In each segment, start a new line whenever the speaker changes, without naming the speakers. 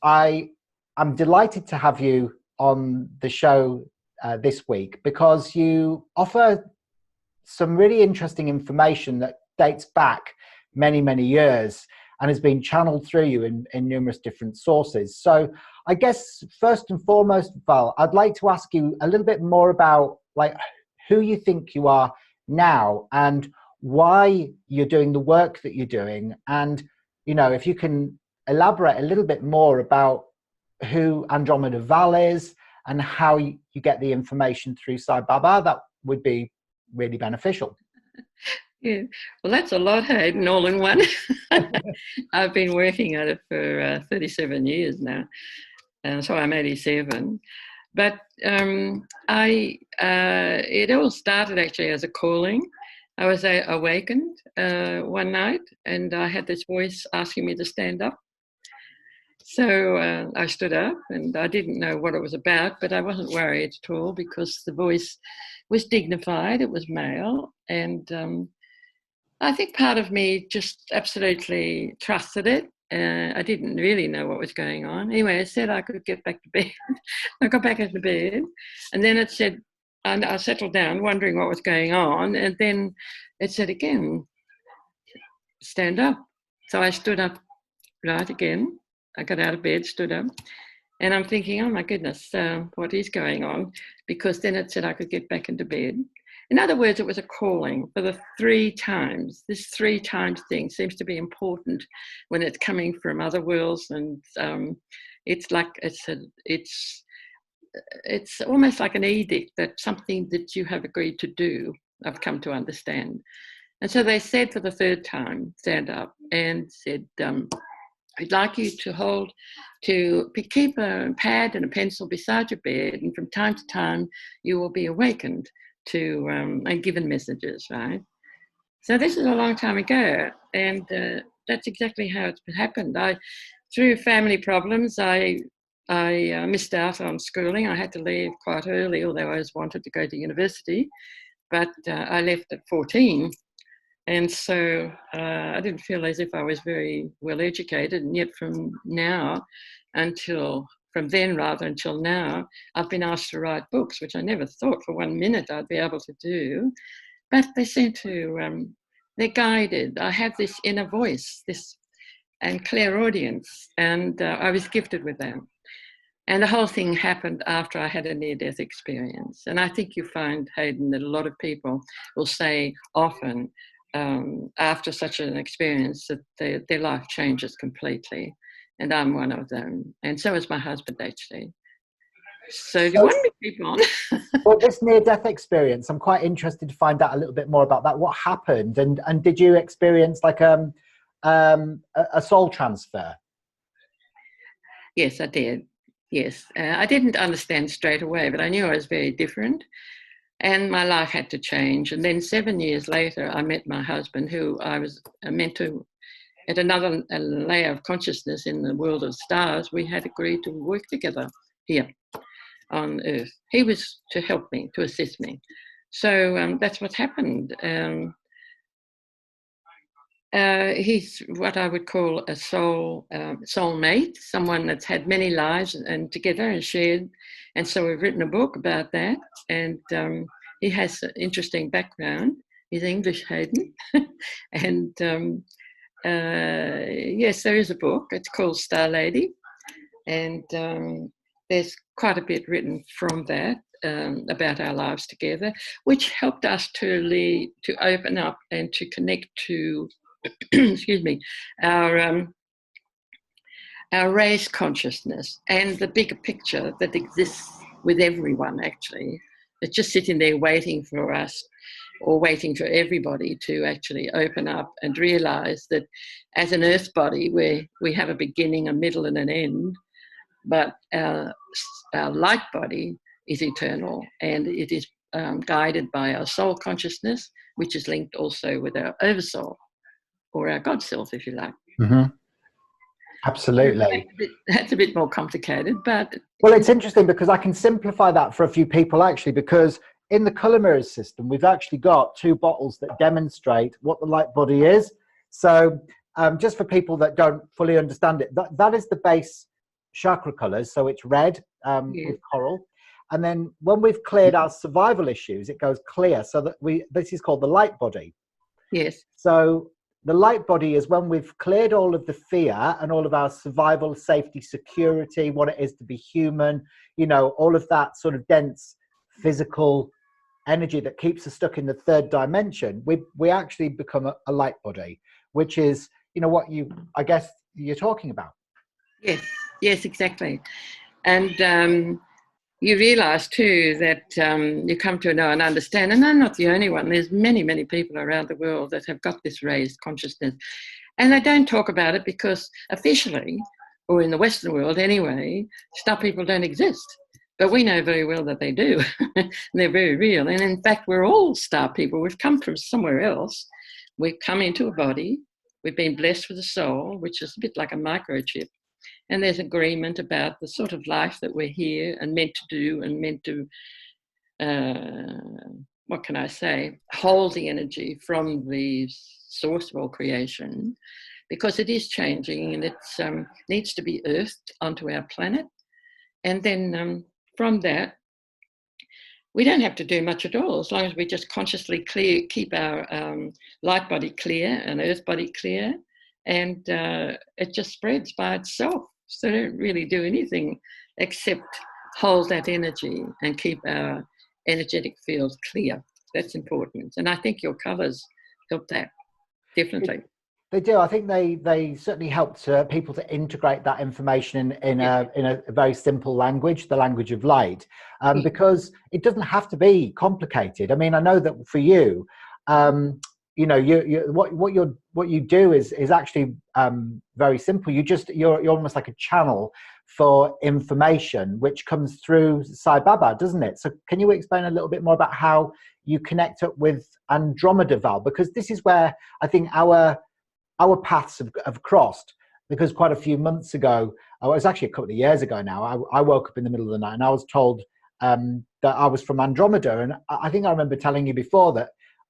I'm delighted to have you on the show this week because you offer some really interesting information that dates back many, many years and has been channeled through you in numerous different sources. So I guess first and foremost, Val, I'd like to ask you a little bit more about like who you think you are now and why you're doing the work that you're doing. And, you know, if you can elaborate a little bit more about who Andromeda Val is and how you get the information through Sai Baba, that would be really beneficial.
Yeah, well, that's a lot, Hayden, all in one. I've been working at it for 37 years now, so I'm 87. But it all started actually as a calling. I was awakened one night, and I had this voice asking me to stand up. So I stood up, and I didn't know what it was about, but I wasn't worried at all because the voice was dignified. It was male, and I think part of me just absolutely trusted it. I didn't really know what was going on. Anyway, it said I could get back to bed. I got back into bed, and then it said, and I settled down wondering what was going on, and then it said again, stand up. So I stood up right again. I got out of bed, stood up, and I'm thinking, oh my goodness, what is going on? Because then it said I could get back into bed. In other words, it was a calling for the 3 times. This 3 times thing seems to be important when it's coming from other worlds, and it's like it's almost like an edict that something that you have agreed to do. I've come to understand, and so they said for the 3rd time, stand up, and said, "I'd like you to keep a pad and a pencil beside your bed, and from time to time you will be awakened to and given messages." Right. So this is a long time ago, and that's exactly how it's happened. Through family problems, I missed out on schooling. I had to leave quite early, although I always wanted to go to university, but I left at 14. And so I didn't feel as if I was very well educated. And yet from then until now, I've been asked to write books, which I never thought for 1 minute I'd be able to do. But they seem to, they're guided. I have this inner voice, and clairaudience, and I was gifted with that. And the whole thing happened after I had a near-death experience. And I think you find, Hayden, that a lot of people will say often, after such an experience, that their life changes completely, and I'm one of them, and so is my husband actually. So do you want me to keep on?
Well, this near-death experience, I'm quite interested to find out a little bit more about that. What happened, and did you experience like a soul transfer?
Yes, I did. Yes, I didn't understand straight away, but I knew I was very different. And my life had to change. And then 7 years later, I met my husband, who I was meant to, at another layer of consciousness in the world of stars, we had agreed to work together here on Earth. He was to help me, to assist me. So that's what happened. He's what I would call a soulmate, someone that's had many lives and together and shared. And so we've written a book about that. And he has an interesting background. He's English, Hayden. And yes, there is a book. It's called Star Lady. And there's quite a bit written from that about our lives together, which helped us to open up and to connect to excuse me, our raised consciousness and the bigger picture that exists with everyone, actually. It's just sitting there waiting for us, or waiting for everybody to actually open up and realise that as an earth body, we have a beginning, a middle and an end, but our light body is eternal, and it is guided by our soul consciousness, which is linked also with our oversoul, or our God self, if you like.
Mm-hmm. Absolutely.
That's a bit more complicated, but...
Well, it's interesting because I can simplify that for a few people, actually, because in the colour mirrors system, we've actually got 2 bottles that demonstrate what the light body is. So just for people that don't fully understand it, that is the base chakra colors. So it's red
Yeah.
with coral. And then when we've cleared our survival issues, it goes clear. So that this is called the light body.
Yes.
So the light body is when we've cleared all of the fear and all of our survival, safety, security, what it is to be human, you know, all of that sort of dense physical energy that keeps us stuck in the third dimension. We actually become a light body, which is, you know, what I guess you're talking about.
Yes. Yes, exactly. And you realize too that you come to know and understand, and I'm not the only one. There's many, many people around the world that have got this raised consciousness, and they don't talk about it because officially, or in the Western world anyway, star people don't exist. But we know very well that they do. And they're very real. And in fact, we're all star people. We've come from somewhere else. We've come into a body. We've been blessed with a soul, which is a bit like a microchip. And there's agreement about the sort of life that we're here and meant to do and meant to, what can I say, hold the energy from the source of all creation, because it is changing and it needs to be earthed onto our planet. And then from that, we don't have to do much at all, as long as we just consciously keep our light body clear and earth body clear, and it just spreads by itself. So don't really do anything except hold that energy and keep our energetic field clear. That's important. And I think your colours help that, definitely.
They do. I think they certainly help people to integrate that information in a very simple language, the language of light, because it doesn't have to be complicated. I mean, I know that for you, you know, what you do is actually very simple. You're almost like a channel for information which comes through Sai Baba, doesn't it? So can you explain a little bit more about how you connect up with Andromeda Val? Because this is where I think our paths have crossed, because quite a few months ago, it was actually a couple of years ago now, I woke up in the middle of the night and I was told that I was from Andromeda. And I think I remember telling you before that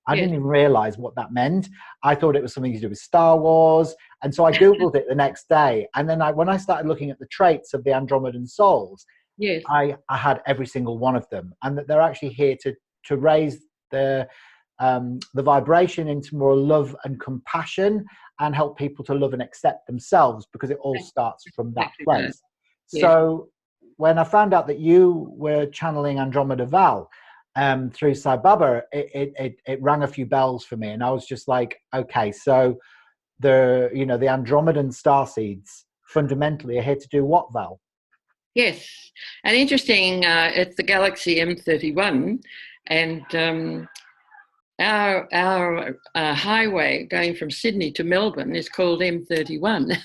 I didn't even realize what that meant. I thought it was something to do with Star Wars. And so I Googled it the next day. And then when I started looking at the traits of the Andromedan souls, I had every single one of them. And that they're actually here to raise the vibration into more love and compassion, and help people to love and accept themselves, because it all starts from that place. So when I found out that you were channeling Andromeda Val through Sai Baba, it rang a few bells for me, and I was just like, okay, so the Andromedan starseeds fundamentally are here to do what, Val?
Yes, and interesting, it's the galaxy M31, and our highway going from Sydney to Melbourne is called M31,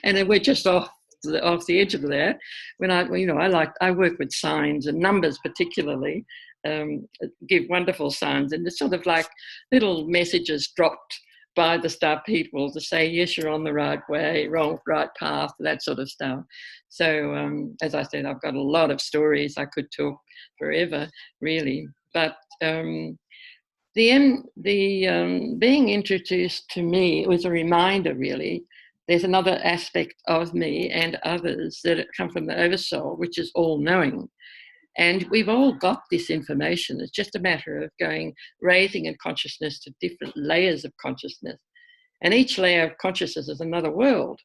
and we're just off the edge of that. When I work with signs and numbers, particularly, give wonderful signs, and it's sort of like little messages dropped by the star people to say, yes, you're on the right way, right path, that sort of stuff. So as I said, I've got a lot of stories. I could talk forever, really, but being introduced to me was a reminder, really. There's another aspect of me and others that come from the Oversoul, which is all-knowing. And we've all got this information. It's just a matter of raising in consciousness to different layers of consciousness. And each layer of consciousness is another world.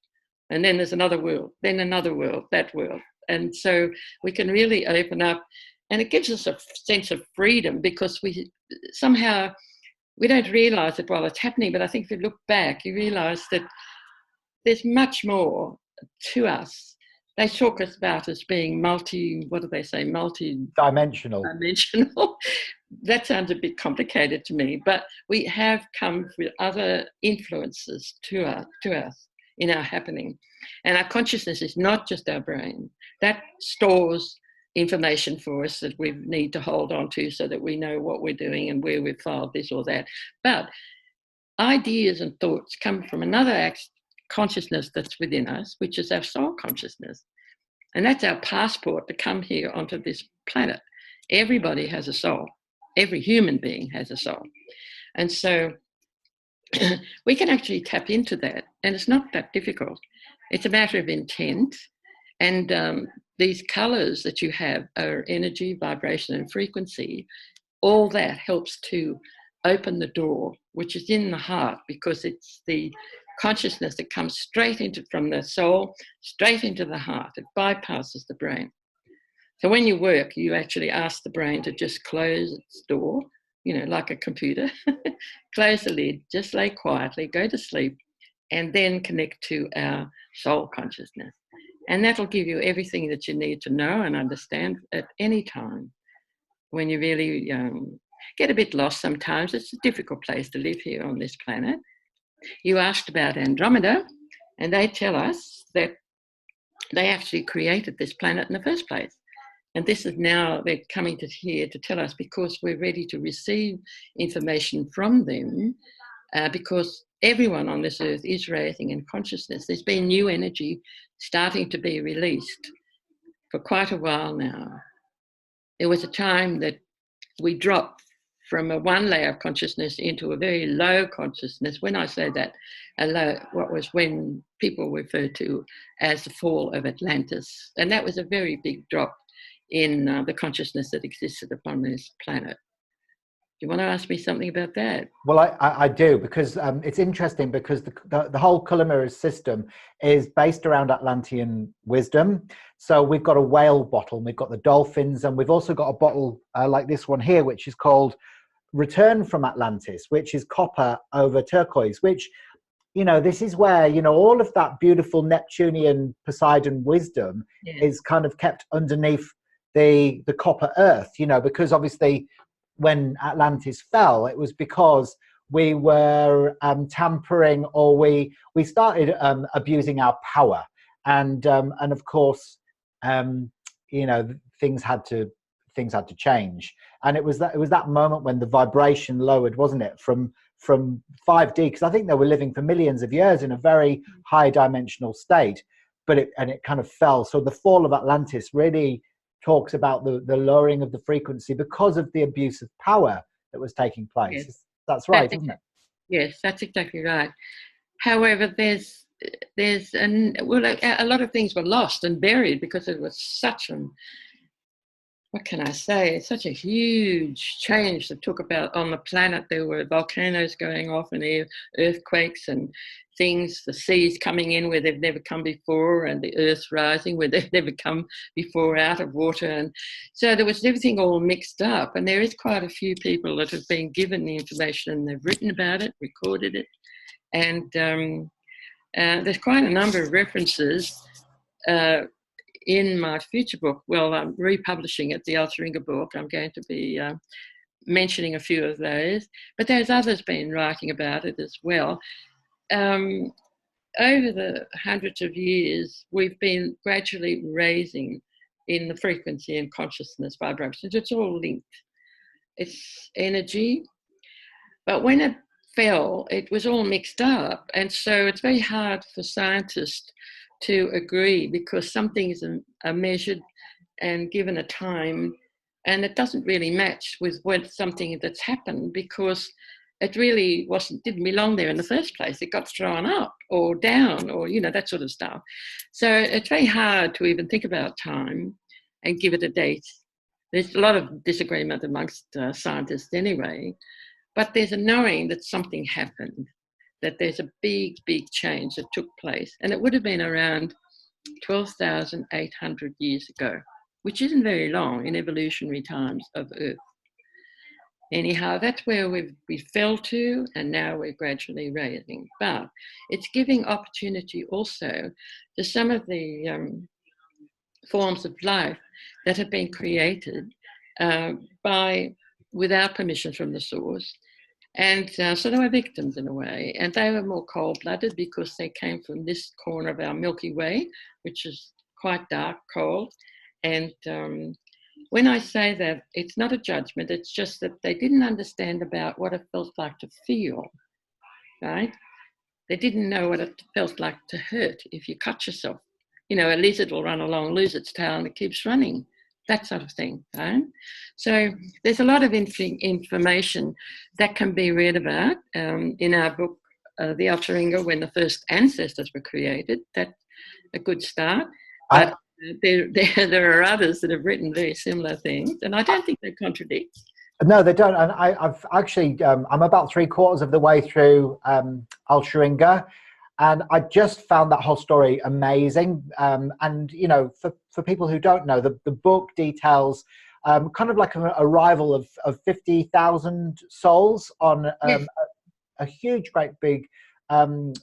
And then there's another world, then another world, that world. And so we can really open up, and it gives us a sense of freedom, because we don't realize it while it's happening. But I think if you look back, you realize that there's much more to us. They talk about us being
multi-dimensional.
That sounds a bit complicated to me, but we have come with other influences to us in our happening. And our consciousness is not just our brain. That stores information for us that we need to hold on to, so that we know what we're doing and where we've filed this or that. But ideas and thoughts come from another consciousness that's within us, which is our soul consciousness. And that's our passport to come here onto this planet. Everybody has a soul. Every human being has a soul. And so we can actually tap into that. And it's not that difficult. It's a matter of intent And these colors that you have are energy, vibration, and frequency. All that helps to open the door, which is in the heart, because it's the consciousness that comes straight into, from the soul, straight into the heart. It bypasses the brain. So when you work, you actually ask the brain to just close its door, you know, like a computer, close the lid, just lay quietly, go to sleep, and then connect to our soul consciousness. And that'll give you everything that you need to know and understand at any time. When you really get a bit lost sometimes, it's a difficult place to live here on this planet. You asked about Andromeda, and they tell us that they actually created this planet in the first place. And this is now, they're coming to here to tell us, because we're ready to receive information from them, because everyone on this earth is raising in consciousness. There's been new energy starting to be released for quite a while now. There was a time that we dropped from a one layer of consciousness into a very low consciousness. When I say that, a low, what was when people refer to as the Fall of Atlantis. And that was a very big drop in the consciousness that existed upon this planet. Do you want to ask me something about that?
Well, I do, because it's interesting, because the whole colour mirrors system is based around Atlantean wisdom. So we've got a whale bottle, we've got the dolphins, and we've also got a bottle like this one here, which is called Return from Atlantis, which is copper over turquoise, which, you know, this is where, you know, all of that beautiful Neptunian Poseidon wisdom is kind of kept underneath the copper earth, you know, because obviously when Atlantis fell, it was because we were tampering, or we started abusing our power, and of course, you know, things had to change, and it was that moment when the vibration lowered, wasn't it, from 5D, because I think they were living for millions of years in a very high dimensional state, but it kind of fell. So the Fall of Atlantis really talks about the lowering of the frequency because of the abuse of power that was taking place.
Yes.
That's right, isn't it?
Yes, that's exactly right. However, there's a lot of things were lost and buried because it was such an, what can I say, such a huge change that took about on the planet. There were volcanoes going off and earthquakes and things, the seas coming in where they've never come before, and the earth rising where they've never come before out of water. And so there was everything all mixed up. And there is quite a few people that have been given the information, and they've written about it, recorded it. And there's quite a number of references in my future book. Well, I'm republishing it, the Alcheringa book. I'm going to be mentioning a few of those, but there's others been writing about it as well. Over the hundreds of years, we've been gradually raising in the frequency and consciousness vibrations. It's all linked. It's energy. But when it fell, it was all mixed up. And so it's very hard for scientists to agree, because some things are measured and given a time, and it doesn't really match with something that's happened, because it really didn't belong there in the first place. It got thrown up or down, or, you know, that sort of stuff. So it's very hard to even think about time and give it a date. There's a lot of disagreement amongst scientists anyway, but there's a knowing that something happened, that there's a big, big change that took place. And it would have been around 12,800 years ago, which isn't very long in evolutionary times of Earth. Anyhow, that's where we fell to, and now we're gradually raising. But it's giving opportunity also to some of the forms of life that have been created without permission from the source. And so they were victims in a way, and they were more cold-blooded because they came from this corner of our Milky Way, which is quite dark, cold. And when I say that, it's not a judgment, it's just that they didn't understand about what it felt like to feel, right? They didn't know what it felt like to hurt if you cut yourself. You know, a lizard will run along, lose its tail, and it keeps running. That sort of thing, right? So there's a lot of information that can be read about in our book, The Alcheringa, when the first ancestors were created. That's a good start. there are others that have written very similar things, and I don't think they contradict.
No, they don't. And I've actually, I'm about 3/4 of the way through Alcheringa, and I just found that whole story amazing. And, you know, for people who don't know, the book details kind of like an arrival of 50,000 souls on
Yes,
a huge, great big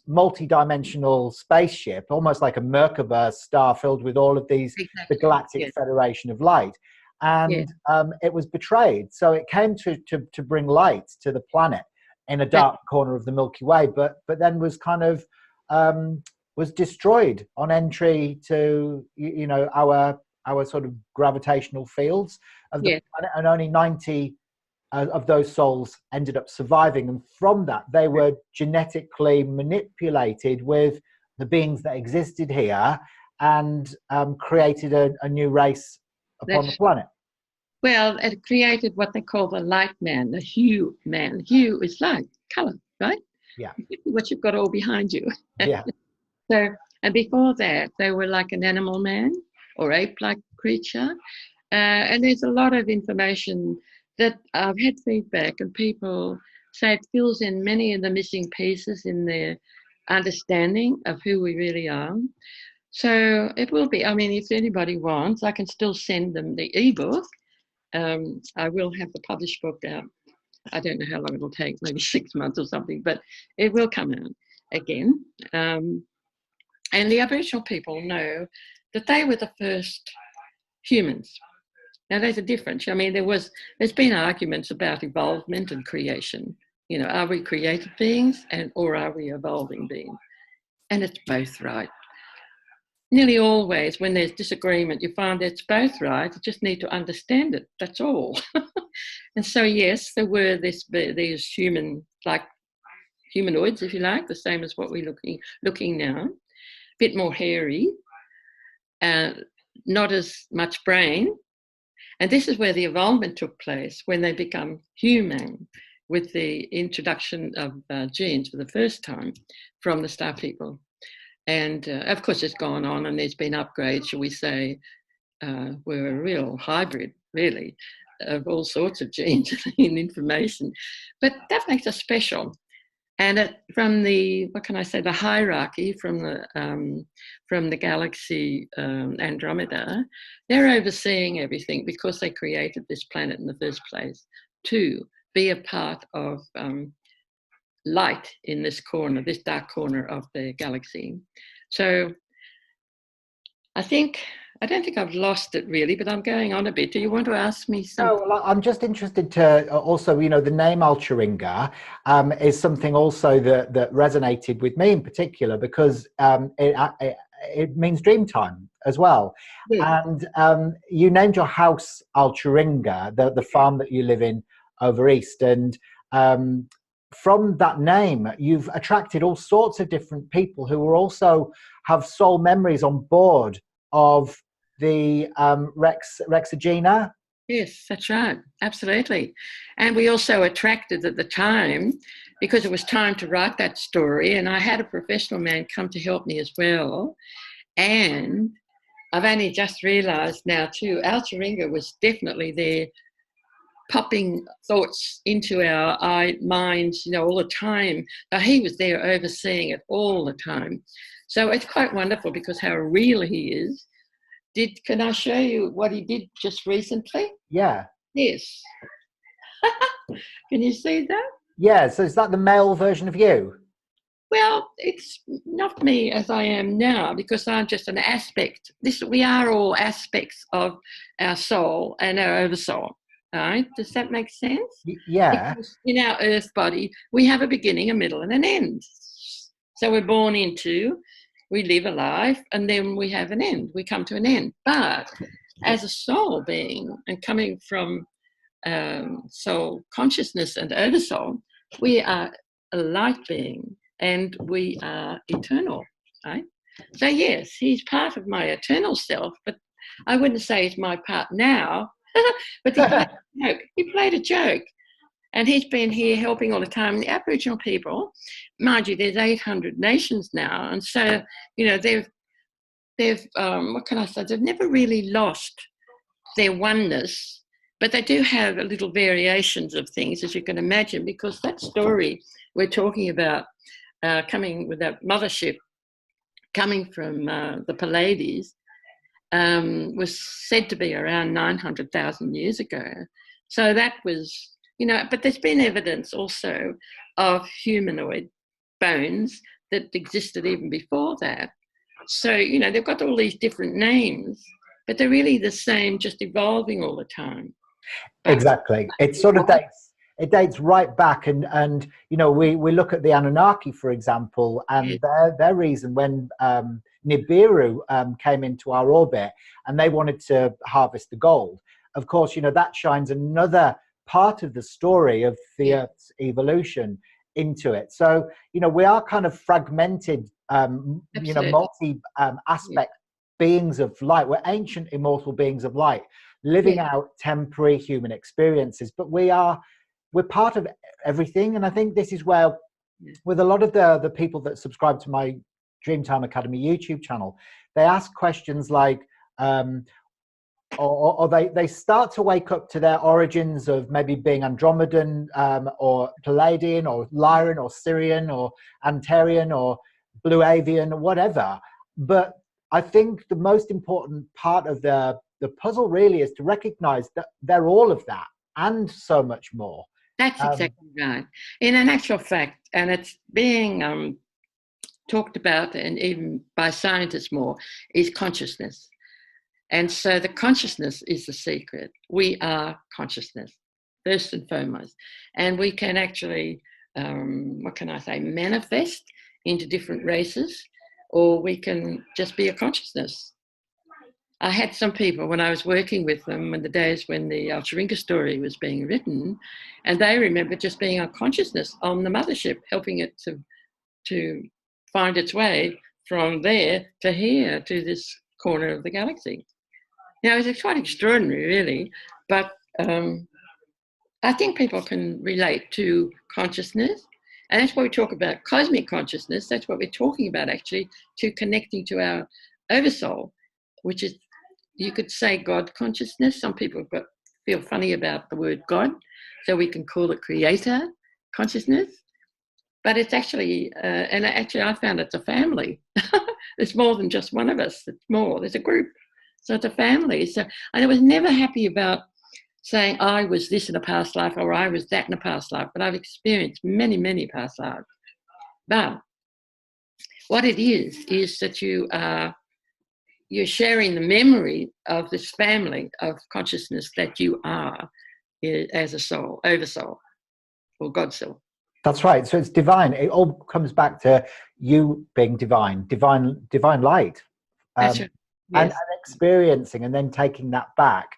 multi-dimensional spaceship, almost like a Merkaba star filled with all of these, the
exactly.
Galactic
Yes,
Federation of Light.
yes,
And it was betrayed. So it came to bring light to the planet in a
that,
dark corner of the Milky Way, but then was kind of was destroyed on entry to you know our sort of gravitational fields of the
yes,
planet, and only 90 of those souls ended up surviving. And from that, they were genetically manipulated with the beings that existed here and created a new race upon the
that's
planet.
well, it created what they call the light man, the hue man. Hue is light, color, right?
Yeah,
What you've got all behind you.
yeah.
So, and before that, they were like an animal man or ape-like creature. And there's a lot of information that I've had feedback, and people say it fills in many of the missing pieces in their understanding of who we really are. So it will be, I mean, if anybody wants, I can still send them the ebook. I will have the published book out. I don't know how long it'll take, maybe 6 months or something, but it will come out again. And the Aboriginal people know that they were the first humans. Now, there's a difference. I mean, there's been arguments about evolvement and creation. You know, are we created beings or are we evolving beings? And it's both right. Nearly always, when there's disagreement, you find it's both right. You just need to understand it. That's all. And so, yes, there were these humanoids, if you like, the same as what we're looking now. A bit more hairy, not as much brain. And this is where the evolvement took place, when they become human, with the introduction of genes for the first time from the star people. And of course, it's gone on, and there's been upgrades, shall we say. We're a real hybrid, really, of all sorts of genes and information. But that makes us special. And from the, what can I say, the hierarchy from the galaxy Andromeda, they're overseeing everything because they created this planet in the first place to be a part of light in this corner, this dark corner of the galaxy. So I don't think I've lost it really, but I'm going on a bit. Do you want to ask me something?
No, well, I'm just interested to also, you know, the name Alcheringa is something also that resonated with me in particular, because it means dreamtime as well.
Yes.
And you named your house Alcheringa, the farm that you live in over east. And from that name, you've attracted all sorts of different people who are also have soul memories on board of the Rexagena.
Yes, that's right. Absolutely. And we also attracted at the time, because it was time to write that story, and I had a professional man come to help me as well. And I've only just realised now too, Alcheringa was definitely there, popping thoughts into our minds, you know, all the time. But he was there overseeing it all the time. So it's quite wonderful because how real he is. Can I show you what he did just recently?
Yeah.
Yes. Can you see that?
Yeah. So is that the male version of you?
Well, it's not me as I am now, because I'm just an aspect. We are all aspects of our soul and our oversoul. Right? Does that make sense?
Yeah.
Because in our earth body, we have a beginning, a middle, and an end. So we're born into, we live a life, and then we have an end. We come to an end. But as a soul being, and coming from soul consciousness and oversoul, we are a light being, and we are eternal, right? So yes, he's part of my eternal self, but I wouldn't say he's my part now. But he played a joke. He played a joke. And he's been here helping all the time. The Aboriginal people, mind you, there's 800 nations now. And so, you know, they've what can I say? They've never really lost their oneness, but they do have a little variations of things, as you can imagine, because that story we're talking about, coming with that mothership, coming from the Pleiades, was said to be around 900,000 years ago. So that was, but there's been evidence also of humanoid bones that existed even before that. So, they've got all these different names, but they're really the same, just evolving all the time. But
exactly. It dates right back, and we look at the Anunnaki, for example, and their reason when Nibiru came into our orbit and they wanted to harvest the gold. Of course, that shines another part of the story of the Earth's evolution into it. So, we are kind of fragmented, multi aspect beings of light. We're ancient, immortal beings of light, living out temporary human experiences, but we're part of everything. And I think this is where, with a lot of the people that subscribe to my Dreamtime Academy YouTube channel, they ask questions like, or they start to wake up to their origins of maybe being Andromedan, or Palladian, or Lyran, or Syrian, or Antarian, or Blue Avian, or whatever. But I think the most important part of the puzzle really is to recognize that they're all of that and so much more.
That's exactly right. In an actual fact, and it's being talked about, and even by scientists more, is consciousness. And so the consciousness is the secret. We are consciousness, first and foremost. And we can actually, manifest into different races, or we can just be a consciousness. I had some people, when I was working with them in the days when the Alcheringa story was being written, and they remember just being a consciousness on the mothership, helping it to find its way from there to here, to this corner of the galaxy. It's quite extraordinary, really, but I think people can relate to consciousness, and that's why we talk about cosmic consciousness. That's what we're talking about, actually, to connecting to our oversoul, which is, you could say, God consciousness. Some people feel funny about the word God, so we can call it creator consciousness. But it's actually, I found it's a family. It's more than just one of us. It's more. There's a group. So it's a family. So I was never happy about saying I was this in a past life or I was that in a past life, but I've experienced many, many past lives. But what it is that you're sharing the memory of this family of consciousness that you are as a soul, oversoul, or God soul.
That's right. So it's divine. It all comes back to you being divine light.
That's right. Yes.
And experiencing, and then taking that back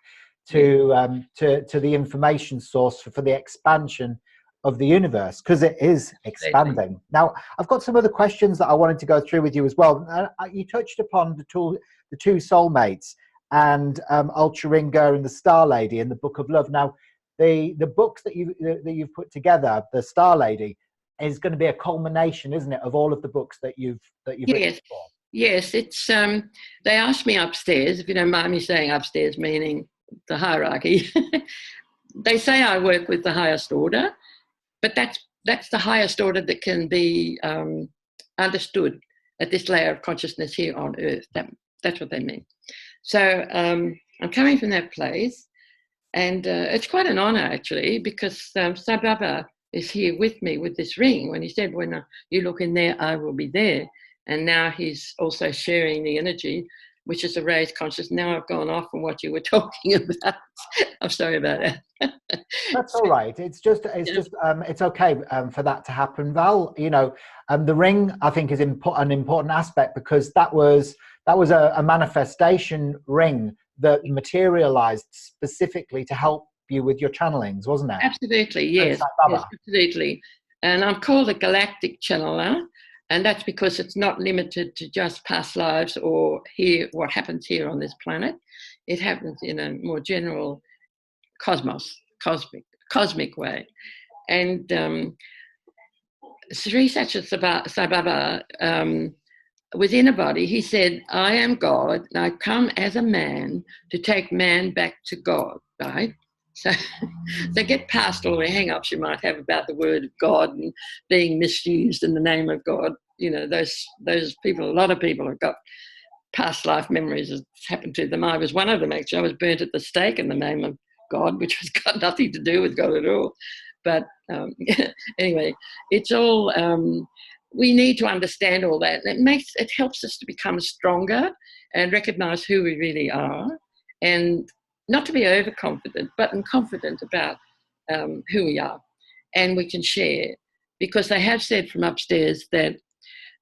to the information source for the expansion of the universe, because it is expanding. Now, I've got some other questions that I wanted to go through with you as well. You touched upon the two soulmates, and Alcheringa and the Star Lady and the Book of Love. Now, the books that you've put together, the Star Lady, is going to be a culmination, isn't it, of all of the books that you've written before?
Yes, it's they asked me upstairs, if you don't mind me saying upstairs, meaning the hierarchy. They say I work with the highest order, but that's the highest order that can be understood at this layer of consciousness here on Earth. That's what they mean. So I'm coming from that place, and it's quite an honor, actually, because Sai Baba is here with me with this ring. When he said, when you look in there, I will be there. And now he's also sharing the energy, which is a raised consciousness. Now I've gone off from what you were talking about. I'm sorry about that.
That's all right. It's okay for that to happen, Val. The ring, I think, is an important aspect, because that was a manifestation ring that materialized specifically to help you with your channelings, wasn't it?
Absolutely, yes, absolutely. And I'm called a Galactic Channeller. And that's because it's not limited to just past lives or what happens here on this planet. It happens in a more general cosmic way. And Sri Sai Baba within a body, he said, I am God, and I come as a man to take man back to God, right? So, so get past all the hang-ups you might have about the word of God and being misused in the name of God. You know, those people, a lot of people have got past life memories has happened to them. I was one of them, actually. I was burnt at the stake in the name of God, which has got nothing to do with God at all. But anyway, it's all... we need to understand all that. It helps us to become stronger and recognize who we really are, and not to be overconfident, but confident about who we are, and we can share, because they have said from upstairs that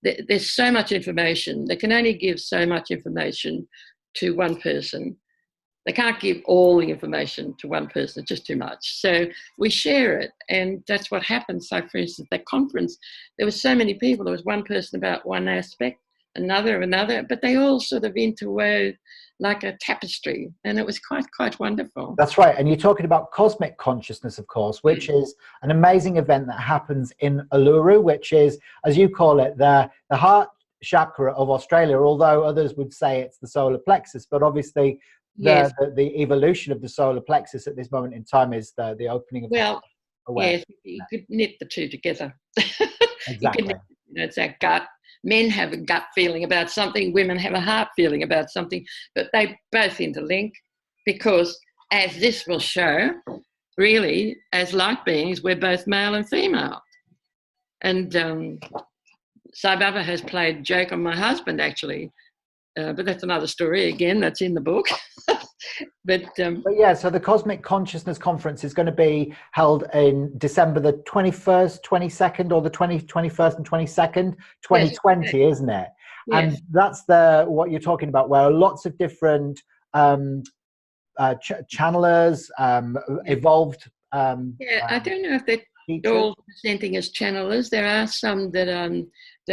there's so much information. They can only give so much information to one person. They can't give all the information to one person, it's just too much. So we share it, and that's what happens. So, for instance, that conference, there were so many people. There was one person about one aspect, another, but they all sort of interwove like a tapestry, and it was quite wonderful.
That's right. And you're talking about cosmic consciousness, of course, which is an amazing event that happens in Uluru, which is, as you call it, the heart chakra of Australia, although others would say it's the solar plexus, but obviously the evolution of the solar plexus at this moment in time is the opening of the
yes, you could knit the two together.
Exactly.
It's our gut. Men have a gut feeling about something, women have a heart feeling about something, but they both interlink, because, as this will show, really, as light beings, we're both male and female. And Sai Baba has played joke on my husband, actually, but that's another story again. That's in the book. But
yeah, so the Cosmic Consciousness Conference is going to be held in December the 21st, 22nd, or the 21st and 22nd, 2020, yes. Isn't it? Yes. And that's what you're talking about, where lots of different channelers, evolved.
I don't know if they're all presenting as channelers. There are some that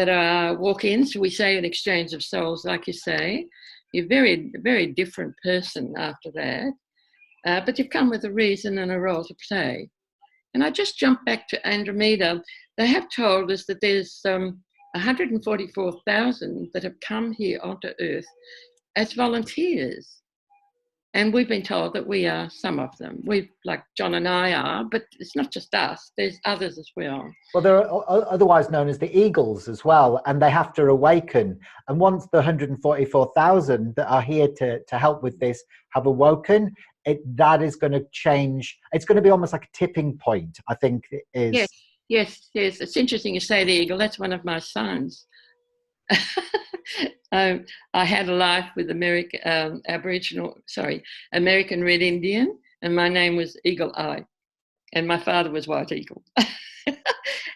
are walk-ins. We say an exchange of souls, like you say. You're a very different person after that, but you've come with a reason and a role to play. And I just jump back to Andromeda. They have told us that there's 144,000 that have come here onto Earth as volunteers. And we've been told that we are some of them. Like John and I are, but it's not just us. There's others as well.
Well, they're otherwise known as the Eagles as well, and they have to awaken. And once the 144,000 that are here to help with this have awoken, that is going to change. It's going to be almost like a tipping point, I think it is.
Yes. It's interesting you say the eagle. That's one of my sons. I had a life with American Red Indian, and my name was Eagle Eye, and my father was White Eagle.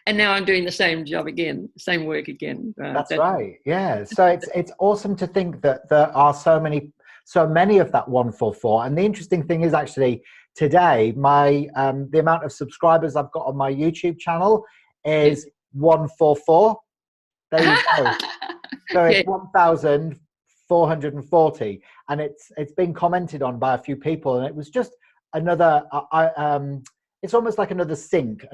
And now I'm doing the same job again, same work again.
That's right. Yeah. So it's awesome to think that there are so many of that 144. And the interesting thing is, actually, today the amount of subscribers I've got on my YouTube channel is 144. There you go. So it's 1,440, and it's been commented on by a few people, and it was just another. It's almost like another sync,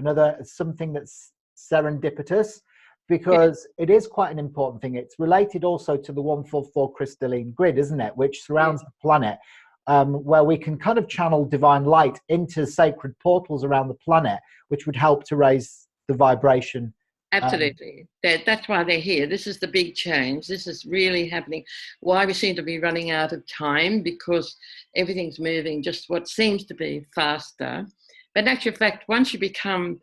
something that's serendipitous, because it is quite an important thing. It's related also to the 144 crystalline grid, isn't it? Which surrounds the planet, where we can kind of channel divine light into sacred portals around the planet, which would help to raise the vibration.
Absolutely. That's why they're here. This is the big change. This is really happening. Why we seem to be running out of time, because everything's moving just what seems to be faster. But in actual fact, once you become,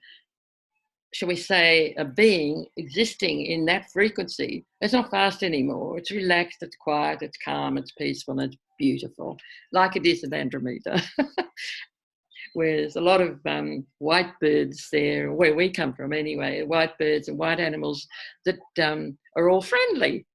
shall we say, a being existing in that frequency, it's not fast anymore. It's relaxed, it's quiet, it's calm, it's peaceful, and it's beautiful, like it is at Andromeda. Where there's a lot of white birds there, where we come from anyway, white birds and white animals that are all friendly.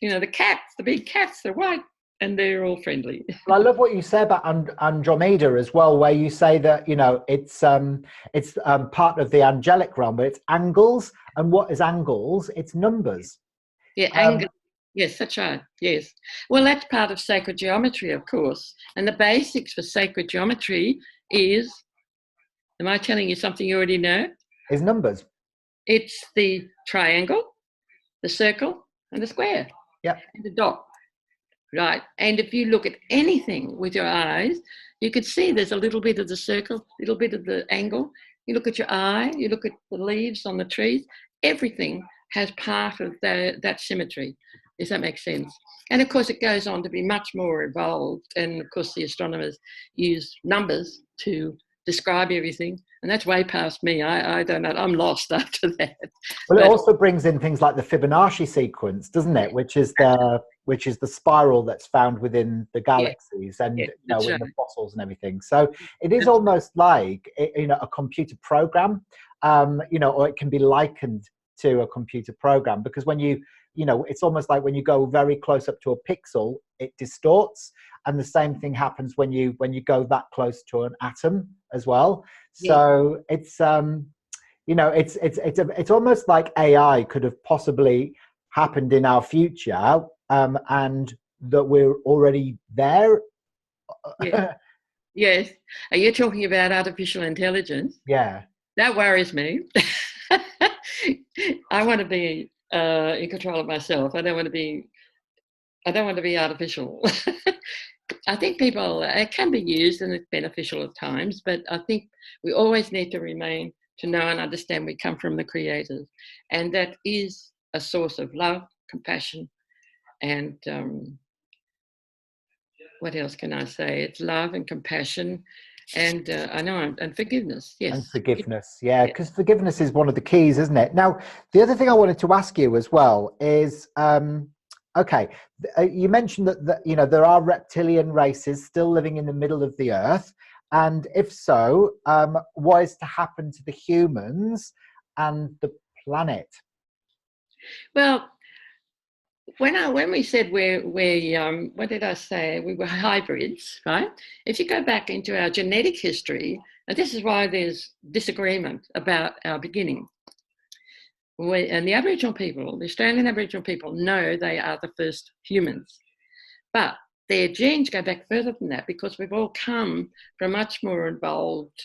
You know, the cats, the big cats, they're white and they're all friendly.
Well, I love what you say about Andromeda as well, where you say that, you know, it's part of the angelic realm, but it's angles. And what is angles? It's numbers.
Yeah, angles. Yes, that's right. Yes. Well, that's part of sacred geometry, of course. And the basics for sacred geometry is, am I telling you something you already know?
Is numbers.
It's the triangle, the circle, and a square,
Yeah.
and a dot, right? And if you look at anything with your eyes, you could see there's a little bit of the circle, a little bit of the angle. You look at your eye, you look at the leaves on the trees, everything has part of that symmetry, if that makes sense. And of course, it goes on to be much more evolved. And of course, the astronomers use numbers to describe everything. And that's way past me. I don't know. I'm lost after that.
Well, it also brings in things like the Fibonacci sequence, doesn't it? Which is the spiral that's found within the galaxies and in the fossils and everything. So it is almost like a computer program, or it can be likened to a computer program, because when it's almost like when you go very close up to a pixel, it distorts, and the same thing happens when you go that close to an atom as well. So it's it's almost like AI could have possibly happened in our future, and that we're already there.
Yes. Are you talking about artificial intelligence?
Yeah.
That worries me. I want to be in control of myself. I don't want to be artificial. I think it can be used and it's beneficial at times, but I think we always need to remain to know and understand we come from the creators. And that is a source of love, compassion, and what else can I say? It's love and compassion and and forgiveness. Yes.
And forgiveness. Yeah, because forgiveness is one of the keys, isn't it? Now, the other thing I wanted to ask you as well is, okay, you mentioned that there are reptilian races still living in the middle of the earth. And if so, what is to happen to the humans and the planet?
Well, when we said we what did I say? We were hybrids, right? If you go back into our genetic history, and this is why there's disagreement about our beginning. And the Aboriginal people, the Australian Aboriginal people, know they are the first humans, but their genes go back further than that, because we've all come from much more involved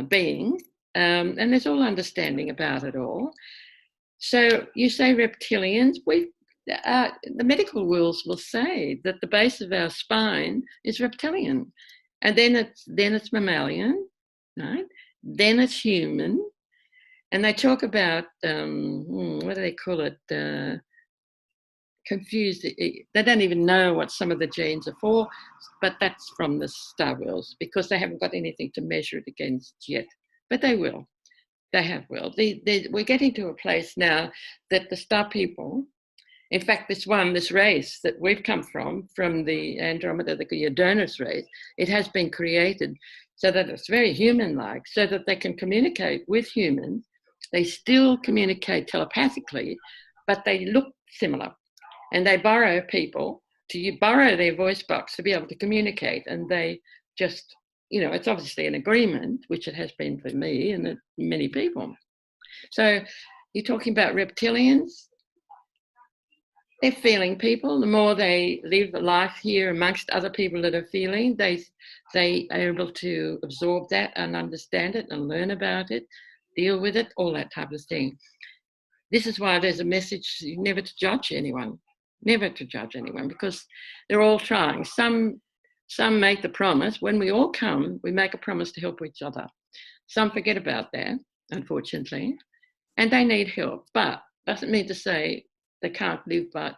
being, and there's all understanding about it all. So you say reptilians, the medical rules will say that the base of our spine is reptilian, and then it's mammalian, right? Then it's human, and they talk about what do they call it? Confused. They don't even know what some of the genes are for, but that's from the Star Wars, because they haven't got anything to measure it against yet. But they will. They will. We're getting to a place now that the Star people, in fact, this race that we've come from the Andromeda, the Adonis race, it has been created so that it's very human-like, so that they can communicate with humans. They still communicate telepathically, but they look similar. And they borrow people to borrow their voice box to be able to communicate. And they just, it's obviously an agreement, which it has been for me and many people. So you're talking about reptilians. They're feeling people. The more they live a life here amongst other people that are feeling, they are able to absorb that and understand it and learn about it, deal with it, all that type of thing. This is why there's a message never to judge anyone. Never to judge anyone, because they're all trying. Some make the promise. When we all come, we make a promise to help each other. Some forget about that, unfortunately, and they need help. But doesn't mean to say they can't live by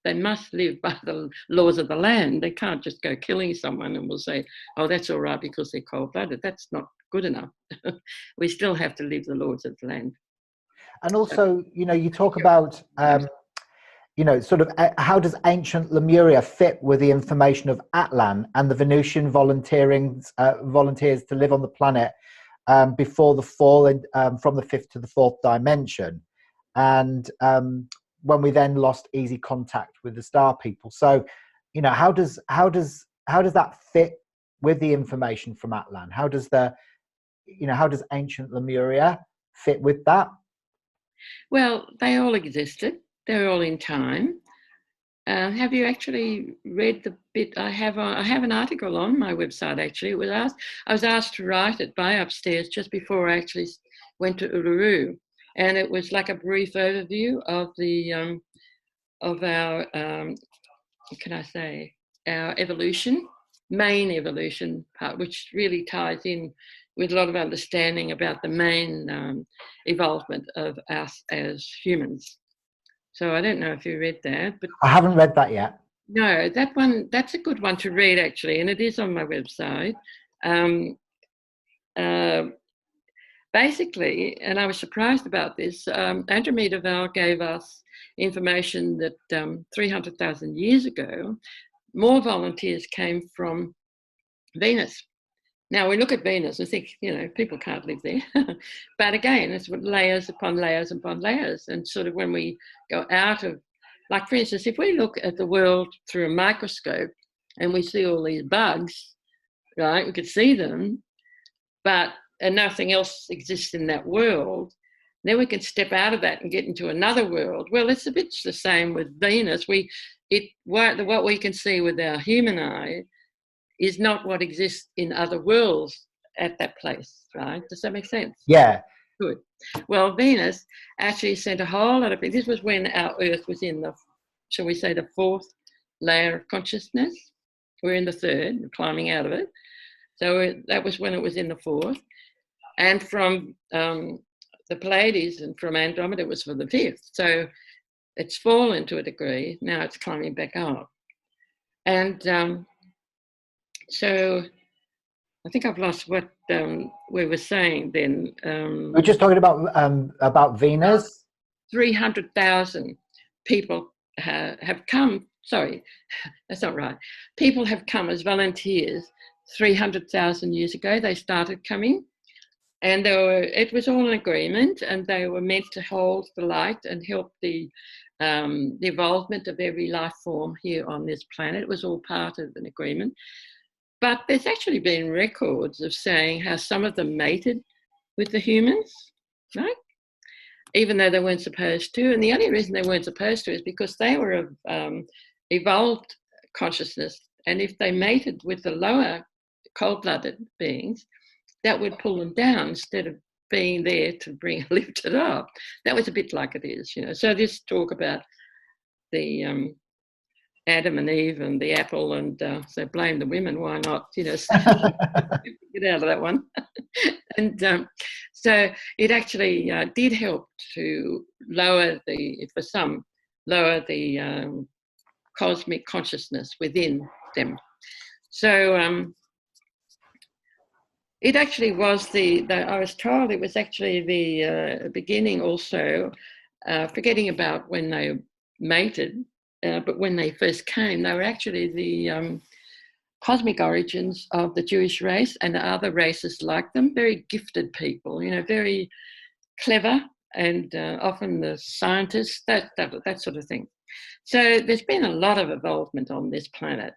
they must live by the laws of the land. They can't just go killing someone and we'll say, oh, that's all right because they're cold-blooded. That's not good enough. We still have to live the laws of the land.
And also, you talk about sort of how does ancient Lemuria fit with the information of Atlan and the Venusian volunteers to live on the planet before the fall from the 5th to the 4th dimension, and when we then lost easy contact with the star people. So, how does that fit with the information from Atlan? How does ancient Lemuria fit with that? Well,
they all existed. They're all in time. Have you actually read the bit? I have an article on my website. Actually, I was asked to write it by upstairs just before I actually went to Uluru, and it was like a brief overview of the of our, what can I say, our evolution, main evolution part, which really ties in with a lot of understanding about the main evolvement of us as humans. So I don't know if you read that, but
I haven't read that yet.
no, that one, that's a good one to read actually, and it is on my website. Basically, and I was surprised about this, Andromeda Val gave us information that 300,000 years ago, more volunteers came from Venus. Now we look at Venus and think, you know, people can't live there. But again, it's layers upon layers upon layers. And sort of when we go out of, like for instance, if we look at the world through a microscope and we see all these bugs, right, we could see them, and nothing else exists in that world, then we can step out of that and get into another world. Well, it's a bit the same with Venus. What we can see with our human eye is not what exists in other worlds at that place, right? Does that make sense?
Yeah.
Good. Well, Venus actually sent a whole lot of things. This was when our Earth was in the, shall we say, the fourth layer of consciousness. We're in the third, climbing out of it. So that was when it was in the fourth. And from the Pleiades and from Andromeda, it was for the fifth. So it's fallen to a degree. Now it's climbing back up. And so I think I've lost what we were saying then.
We're just talking about Venus.
300,000 people have come. Sorry, that's not right. People have come as volunteers 300,000 years ago. They started coming, and it was all an agreement, and they were meant to hold the light and help the evolvement of every life form here on this planet. It was all part of an agreement. But there's actually been records of saying how some of them mated with the humans, right? Even though they weren't supposed to. And the only reason they weren't supposed to is because they were of evolved consciousness. And if they mated with the lower cold-blooded beings, that would pull them down instead of being there to lift it up. That was a bit like it is, you know. So this talk about the Adam and Eve and the apple, and so blame the women, why not, you know, get out of that one. And so it actually did help to lower the cosmic consciousness within them. So it actually was I was told it was actually the beginning also, forgetting about when they mated, but when they first came, they were actually the cosmic origins of the Jewish race and the other races like them, very gifted people, you know, very clever, and often the scientists, that sort of thing. So there's been a lot of involvement on this planet,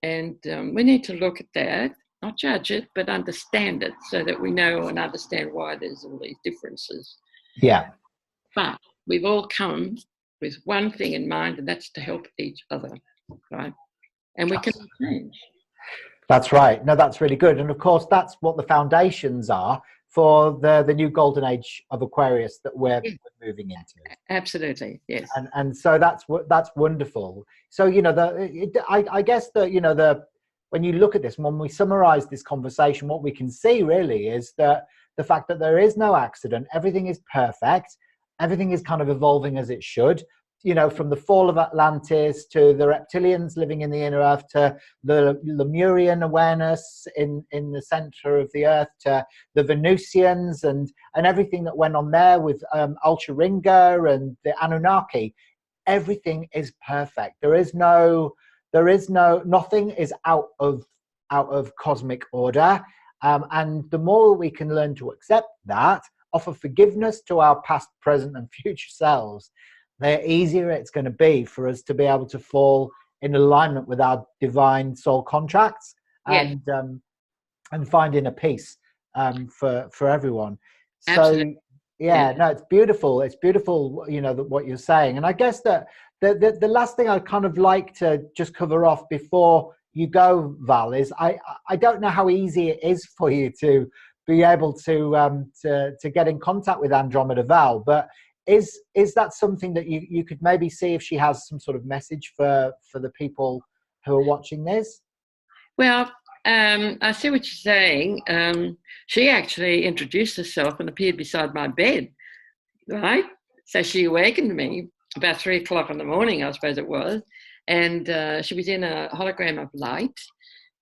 and we need to look at that, not judge it, but understand it so that we know and understand why there's all these differences.
Yeah.
But we've all come with one thing in mind, and that's to help each other, right? And we can change.
That's right. No, that's really good. And of course, that's what the foundations are for the new golden age of Aquarius that we're moving into.
Absolutely, yes.
And so that's wonderful. So, you know, I guess that, you know, when you look at this, when we summarize this conversation, what we can see really is that the fact that there is no accident, everything is perfect, everything is kind of evolving as it should, you know, from the Fall of Atlantis to the Reptilians living in the inner earth to the Lemurian awareness in the center of the earth to the Venusians and everything that went on there with Alcheringa and the Anunnaki. Everything is perfect. Nothing is out of cosmic order. And the more we can learn to accept that, offer forgiveness to our past, present, and future selves, the easier it's going to be for us to be able to fall in alignment with our divine soul contracts and finding a peace for everyone.
Absolutely.
So no, it's beautiful. It's beautiful, you know, what you're saying. And I guess that the last thing I'd kind of like to just cover off before you go, Val, is I don't know how easy it is for you to be able to get in contact with Andromeda Val, but is that something that you could maybe see if she has some sort of message for the people who are watching this?
Well, I see what you're saying. She actually introduced herself and appeared beside my bed, right? So she awakened me about 3 o'clock in the morning, I suppose it was, and she was in a hologram of light,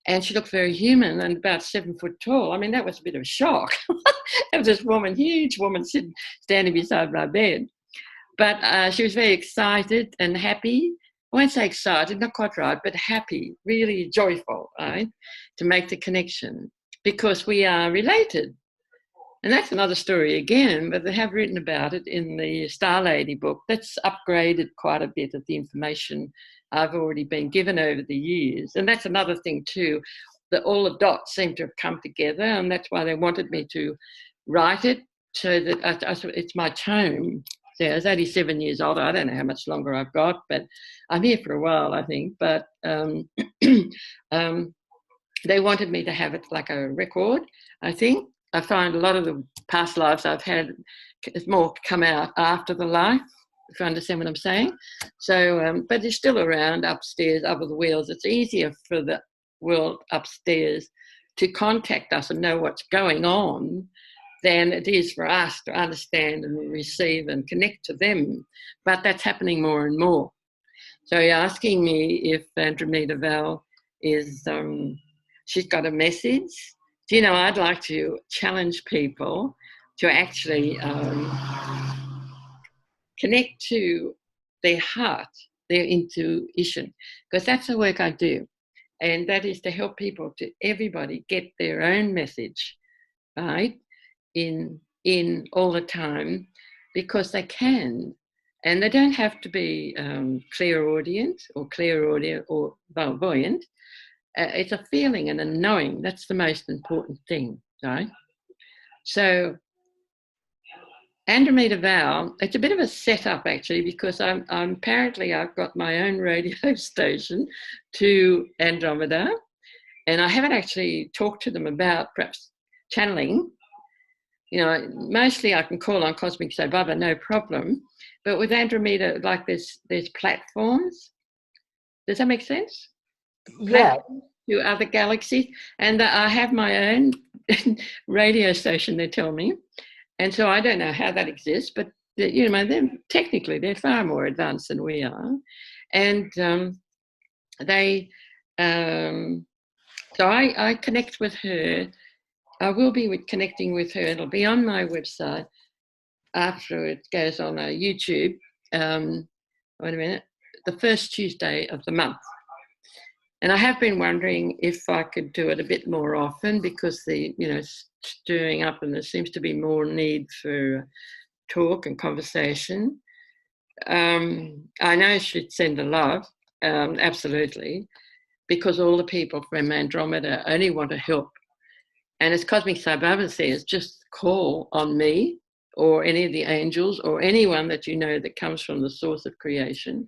and she looked very human and about 7 foot tall. I mean, that was a bit of a shock. There was this woman, huge woman, standing beside my bed. But she was very excited and happy. I won't say excited, not quite right, but happy, really joyful, right, to make the connection because we are related. And that's another story again, but they have written about it in the Star Lady book. That's upgraded quite a bit of the information I've already been given over the years. And that's another thing too, that all the dots seem to have come together, and that's why they wanted me to write it so that it's my tome. So I was 87 years old. I don't know how much longer I've got, but I'm here for a while, I think. But they wanted me to have it like a record, I think. I find a lot of the past lives I've had, it's more come out after the life, if you understand what I'm saying. So, but they're still around upstairs, up the wheels. It's easier for the world upstairs to contact us and know what's going on than it is for us to understand and receive and connect to them. But that's happening more and more. So you're asking me if Andromeda Val is, she's got a message. Do you know, I'd like to challenge people to actually connect to their heart, their intuition, because that's the work I do. And that is to help people, to everybody get their own message, right, in all the time, because they can. And they don't have to be clairaudient or clairvoyant. It's a feeling and a knowing. That's the most important thing, right? So Andromeda Val, it's a bit of a setup actually, because I'm apparently I've got my own radio station to Andromeda, and I haven't actually talked to them about perhaps channeling. You know, mostly I can call on Cosmic Baba, no problem. But with Andromeda, like there's platforms. Does that make sense?
Yeah.
To other galaxies, and I have my own radio station, they tell me, and so I don't know how that exists, but you know, they're far more advanced than we are, and they so I connect with her. I will be connecting with her. It'll be on my website after it goes on YouTube. Wait a minute, the first Tuesday of the month. And I have been wondering if I could do it a bit more often, because stirring up, and there seems to be more need for talk and conversation. I know I should send a love, absolutely, because all the people from Andromeda only want to help. And as Cosmic Baba says, just call on me or any of the angels or anyone that you know that comes from the source of creation.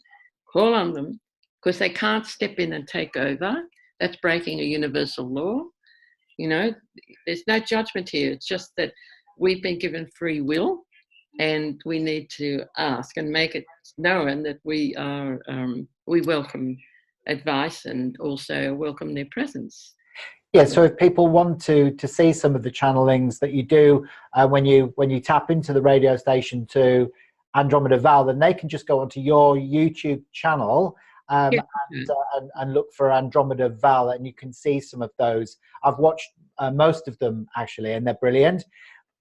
Call on them, because they can't step in and take over. That's breaking a universal law. You know, there's no judgment here. It's just that we've been given free will, and we need to ask and make it known that we welcome advice and also welcome their presence.
Yeah, so if people want to see some of the channelings that you do when you tap into the radio station to Andromeda Val, then they can just go onto your YouTube channel and look for Andromeda Val, and you can see some of those. I've watched most of them actually, and they're brilliant.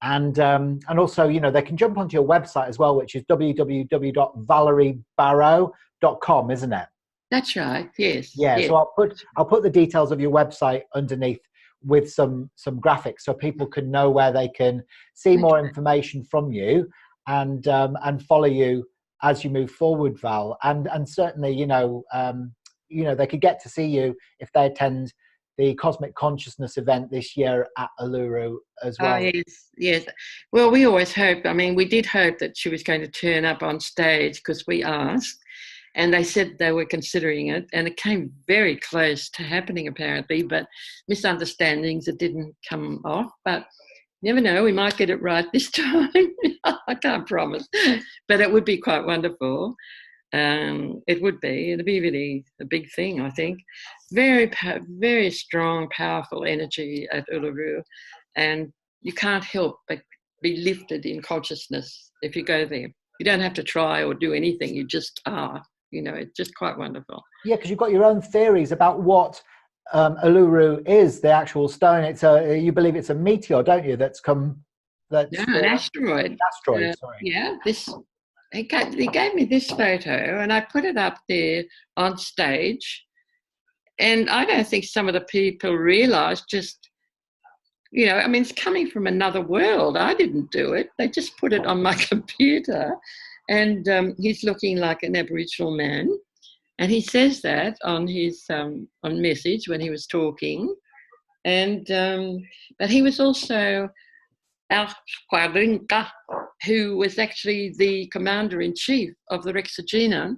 And also, you know, they can jump onto your website as well, which is www.valeriebarrow.com, isn't it?
That's right. Yes.
Yeah.
Yes.
So I'll put the details of your website underneath with some graphics, so people can know where they can see more information from you and follow you as you move forward, Val. And certainly, you know, they could get to see you if they attend the Cosmic Consciousness event this year at Uluru as well.
Oh, yes. Well, we always hope. I mean, we did hope that she was going to turn up on stage, because we asked. And they said they were considering it, and it came very close to happening apparently, but misunderstandings, it didn't come off. But never know, we might get it right this time. I can't promise, but it would be quite wonderful. It would be. It'd be really a big thing, I think. Very strong, powerful energy at Uluru, and you can't help but be lifted in consciousness if you go there. You don't have to try or do anything. You just are. You know, it's just quite wonderful.
Yeah, because you've got your own theories about what Uluru is, the actual stone. It's you believe it's a meteor, don't you? That's come. That's
No, an asteroid.
Asteroid. Sorry.
Yeah, he gave me this photo, and I put it up there on stage. And I don't think some of the people realise just, you know, I mean, it's coming from another world. I didn't do it. They just put it on my computer, and he's looking like an Aboriginal man. And he says that on his on message when he was talking. And but he was also Alcheringa, who was actually the commander-in-chief of the Rexagena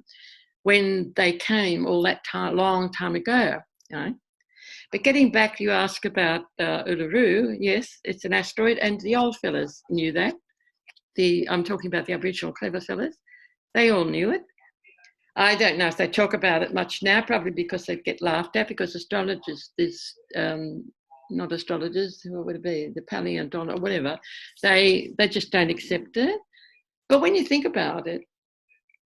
when they came all that time, long time ago. You know? But getting back, you ask about Uluru. Yes, it's an asteroid, and the old fellas knew that. I'm talking about the Aboriginal clever fellas. They all knew it. I don't know if they talk about it much now, probably because they get laughed at, because astrologers, not astrologers, who would it be, the paleontologists or whatever, they just don't accept it. But when you think about it,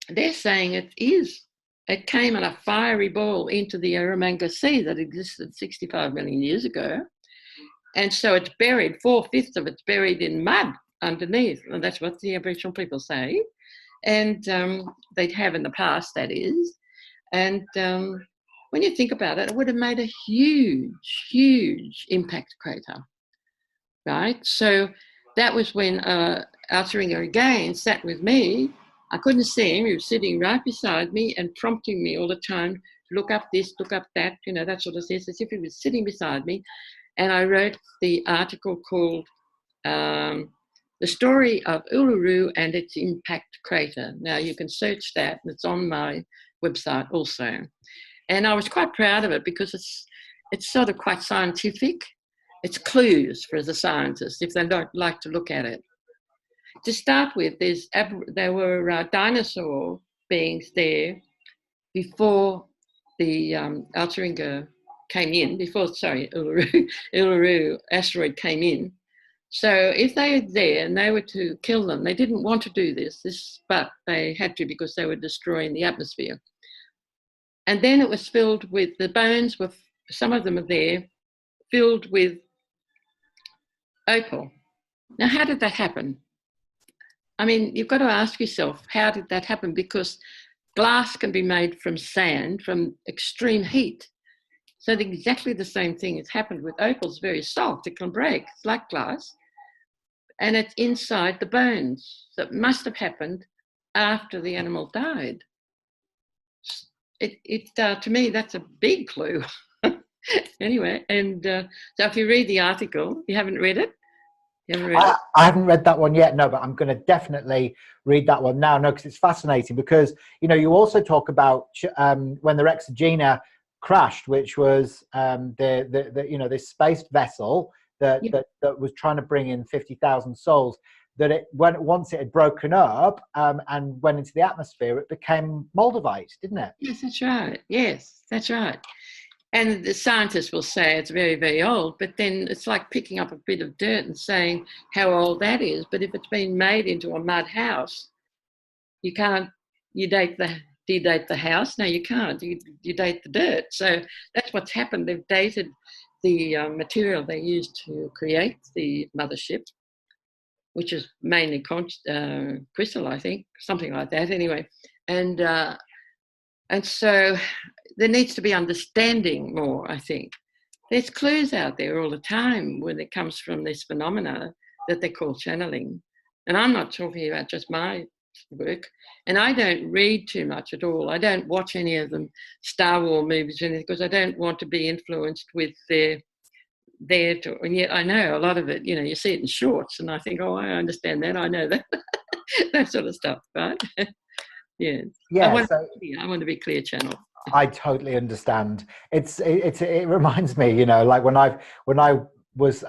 they're saying it came in a fiery ball into the Eromanga Sea that existed 65 million years ago. And so it's buried, 4/5 of it's buried in mud underneath. And that's what the Aboriginal people say. And they'd have in the past, that is. And when you think about it, it would have made a huge, huge impact crater, right? So that was when Alcheringa again sat with me. I couldn't see him. He was sitting right beside me and prompting me all the time, look up this, look up that, you know, that sort of thing, as if he was sitting beside me. And I wrote the article called The Story of Uluru and Its Impact Crater. Now, you can search that, and it's on my website also. And I was quite proud of it because it's sort of quite scientific. It's clues for the scientists if they don't like to look at it. To start with, there were dinosaur beings there before the Alcheringa came in, Uluru asteroid came in. So if they were there and they were to kill them, they didn't want to do this, but they had to because they were destroying the atmosphere. And then it was filled with, the bones were, some of them are there, filled with opal. Now, how did that happen? I mean, you've got to ask yourself, how did that happen? Because glass can be made from sand, from extreme heat. So exactly the same thing has happened with opal. It's very soft, it can break, it's like glass. And it's inside the bones. So it must have happened after the animal died. To me, that's a big clue. Anyway, and so if you read the article, you haven't read it?
I haven't read that one yet, no, but I'm going to definitely read that one now, no, because it's fascinating. Because, you know, you also talk about when the Rexagena crashed, which was this space vessel that was trying to bring in 50,000 souls, that once it had broken up and went into the atmosphere, it became Moldavite, didn't it?
Yes, that's right. Yes, that's right. And the scientists will say it's very, very old, but then it's like picking up a bit of dirt and saying how old that is. But if it's been made into a mud house, you can't, do you date the house? No, you can't. You date the dirt. So that's what's happened. They've dated the material they used to create the mothership, which is mainly crystal, I think, something like that anyway. And so there needs to be understanding more, I think. There's clues out there all the time when it comes from this phenomena that they call channeling. And I'm not talking about just my work. And I don't read too much at all. I don't watch any of them Star Wars movies or anything because I don't want to be influenced with and yet I know a lot of it, you know, you see it in shorts and I think, oh, I understand that, I know that, that sort of stuff, right? Yeah. I want to be clear channel.
I totally understand. It reminds me, you know, like when I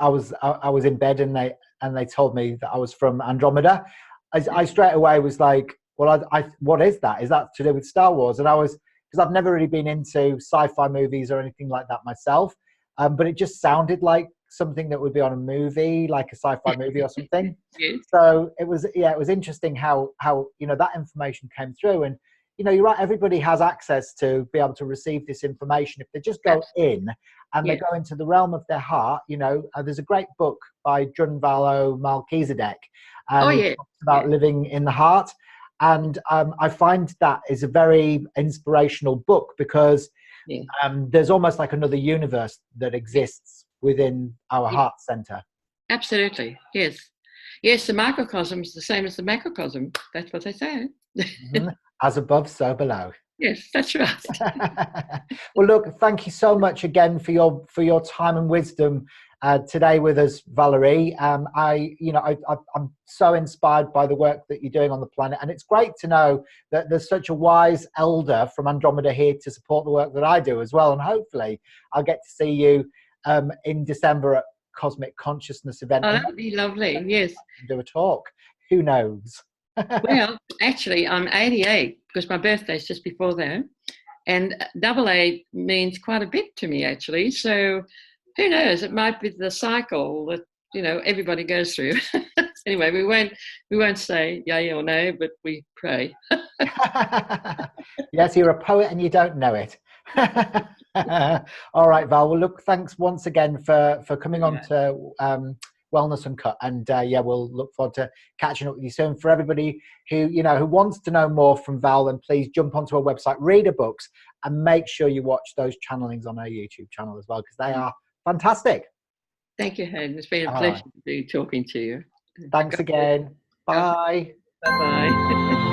I was in bed and they told me that I was from Andromeda, I straight away was like, well, what is that? Is that to do with Star Wars? And I was, because I've never really been into sci-fi movies or anything like that myself, but it just sounded like something that would be on a movie, like a sci-fi movie or something.
Yes.
So it was interesting how that information came through. And you're right, everybody has access to be able to receive this information if they just go in and they go into the realm of their heart. There's a great book by Junvalo Melchizedek, and talks about living in the heart. And I find that is a very inspirational book, because there's almost like another universe that exists within our heart center.
Absolutely, yes. Yes, the microcosm is the same as the macrocosm. That's what they say.
Mm-hmm. As above, so below.
Yes, that's right.
Well, look, thank you so much again for your time and wisdom today with us, Valerie. I'm so inspired by the work that you're doing on the planet, and it's great to know that there's such a wise elder from Andromeda here to support the work that I do as well. And hopefully, I'll get to see you in December at Cosmic Consciousness event.
Oh, that would be lovely. Yes.
Do a talk. Who knows?
Well, actually, I'm 88 because my birthday's just before that, and AA means quite a bit to me, actually. So, who knows? It might be the cycle that everybody goes through. Anyway, we won't say yay or nay, but we pray.
Yes, you're a poet and you don't know it. All right, Val. Well, look, thanks once again for coming on to Wellness Uncut, and we'll look forward to catching up with you soon. For everybody who wants to know more from Val, then please jump onto her website, read her books, and make sure you watch those channelings on her YouTube channel as well, because they are fantastic.
Thank you, Hayden. It's been a pleasure to be talking to you.
Thanks again. Bye.
Bye-bye.